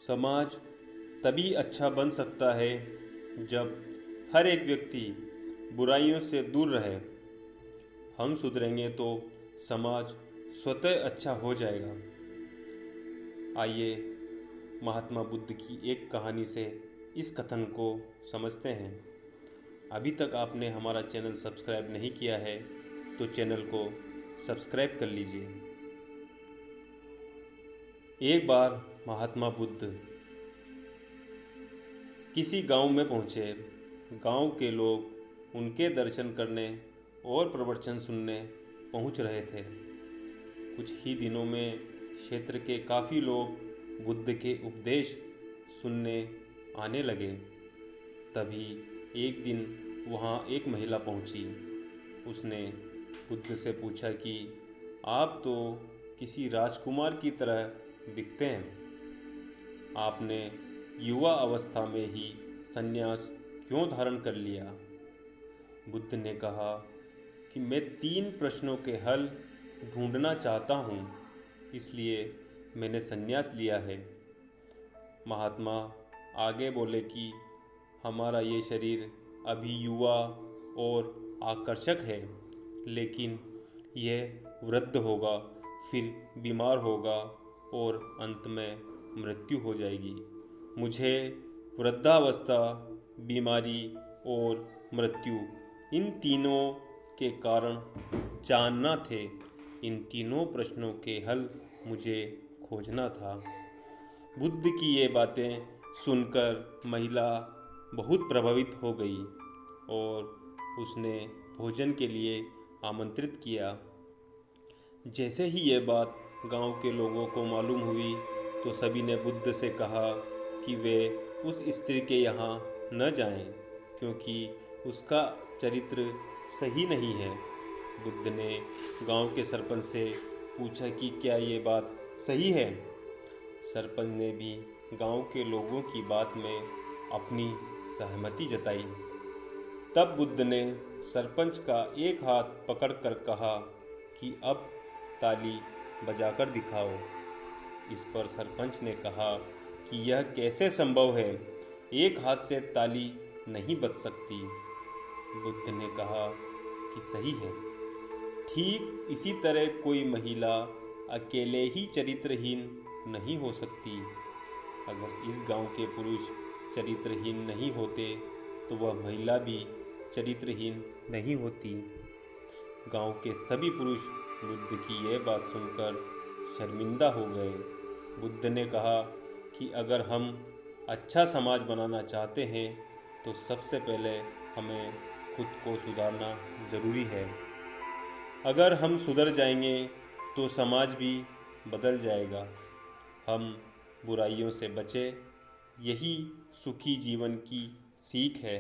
समाज तभी अच्छा बन सकता है जब हर एक व्यक्ति बुराइयों से दूर रहे। हम सुधरेंगे तो समाज स्वतः अच्छा हो जाएगा। आइए महात्मा बुद्ध की एक कहानी से इस कथन को समझते हैं। अभी तक आपने हमारा चैनल सब्सक्राइब नहीं किया है तो चैनल को सब्सक्राइब कर लीजिए। एक बार महात्मा बुद्ध किसी गांव में पहुँचे। गांव के लोग उनके दर्शन करने और प्रवचन सुनने पहुँच रहे थे। कुछ ही दिनों में क्षेत्र के काफ़ी लोग बुद्ध के उपदेश सुनने आने लगे। तभी एक दिन वहाँ एक महिला पहुँची। उसने बुद्ध से पूछा कि आप तो किसी राजकुमार की तरह दिखते हैं, आपने युवा अवस्था में ही संन्यास क्यों धारण कर लिया? बुद्ध ने कहा कि मैं 3 प्रश्नों के हल ढूंढना चाहता हूँ, इसलिए मैंने संन्यास लिया है। महात्मा आगे बोले कि हमारा ये शरीर अभी युवा और आकर्षक है, लेकिन यह वृद्ध होगा, फिर बीमार होगा और अंत में मृत्यु हो जाएगी। मुझे वृद्धावस्था, बीमारी और मृत्यु इन तीनों के कारण जानना थे। इन तीनों प्रश्नों के हल मुझे खोजना था। बुद्ध की ये बातें सुनकर महिला बहुत प्रभावित हो गई और उसने भोजन के लिए आमंत्रित किया। जैसे ही ये बात गांव के लोगों को मालूम हुई तो सभी ने बुद्ध से कहा कि वे उस स्त्री के यहाँ न जाएं, क्योंकि उसका चरित्र सही नहीं है। बुद्ध ने गांव के सरपंच से पूछा कि क्या ये बात सही है? सरपंच ने भी गांव के लोगों की बात में अपनी सहमति जताई। तब बुद्ध ने सरपंच का एक हाथ पकड़कर कहा कि अब ताली बजाकर दिखाओ। इस पर सरपंच ने कहा कि यह कैसे संभव है, एक हाथ से ताली नहीं बज सकती। बुद्ध ने कहा कि सही है। ठीक इसी तरह कोई महिला अकेले ही चरित्रहीन नहीं हो सकती। अगर इस गांव के पुरुष चरित्रहीन नहीं होते तो वह महिला भी चरित्रहीन नहीं होती। गांव के सभी पुरुष बुद्ध की यह बात सुनकर शर्मिंदा हो गए। बुद्ध ने कहा कि अगर हम अच्छा समाज बनाना चाहते हैं तो सबसे पहले हमें खुद को सुधारना ज़रूरी है। अगर हम सुधर जाएंगे तो समाज भी बदल जाएगा। हम बुराइयों से बचें, यही सुखी जीवन की सीख है।